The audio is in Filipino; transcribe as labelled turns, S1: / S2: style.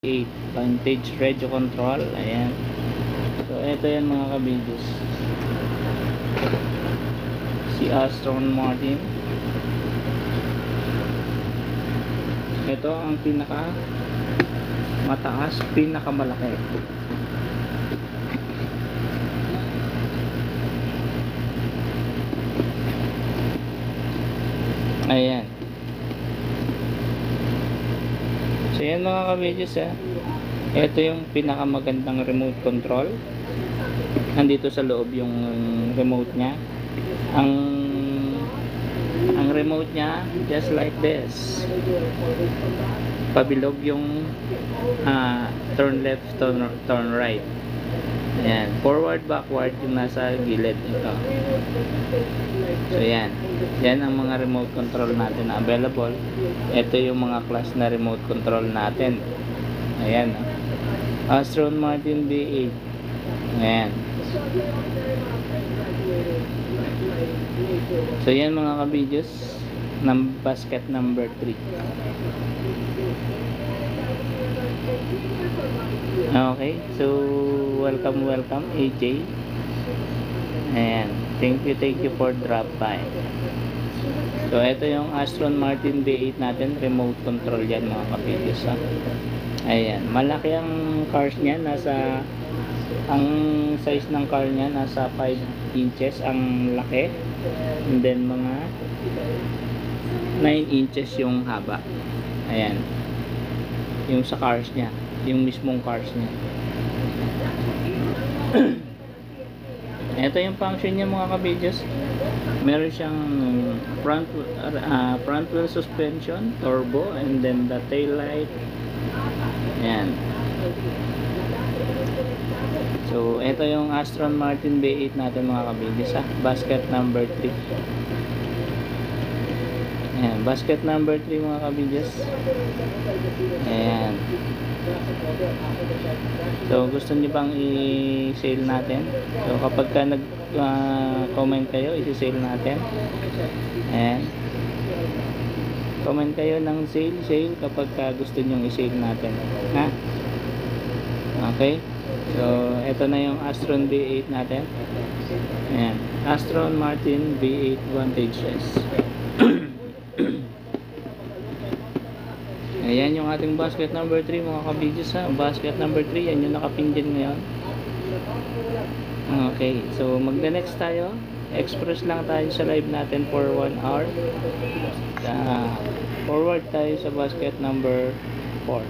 S1: 8 Vantage Radio Control. Ayan. So ito yan mga kabidus, si Aston Martin. Ito ang pinaka mataas, pinakamalaki. Ayan. So yan mga kabidus, ito yung pinakamagandang remote control. Nandito sa loob yung remote nya. Ang remote nya just like this. Pabilog yung turn left, turn right. Ayan, forward, backward yung nasa gilid ito. So yan, yan ang mga remote control natin na available. Ito yung mga class na remote control natin. Ayan, Aston Martin V8. Ayan. So yan mga kabidus, ng basket number 3. Okay, so welcome AJ. Ayan, thank you for drop by. So ito yung Aston Martin V8 natin, remote control yan mga kabidus. Ayan, malaki ang cars niya, ang size ng car niya nasa 5 inches ang laki, and then mga 9 inches yung haba. Ayan, yung sa cars niya, yung mismong cars niya. Ito yung function niya mga kabidus. Meron siyang front wheel suspension, turbo, and then the tail light. Ayan. So ito yung Aston Martin V8 natin mga kabidus, basket number 3. Ayan, basket number 3 mga kabidus. Ayan. So gusto niyo bang i-sale natin? So kapag ka nag-comment kayo, i-sale natin. Ayan. Comment kayo ng sale kapag ka gusto niyo i-sale natin. Ha? Okay? So ito na yung Aston V8 natin. Ayan, Aston Martin V8 Vantage S. Ayan yung ating basket number 3 mga kabidus, basket number 3, yan yung nakapin din ngayon. Okay, so magda next tayo. Express lang tayo sa live natin for 1 hour. Forward tayo sa basket number 4.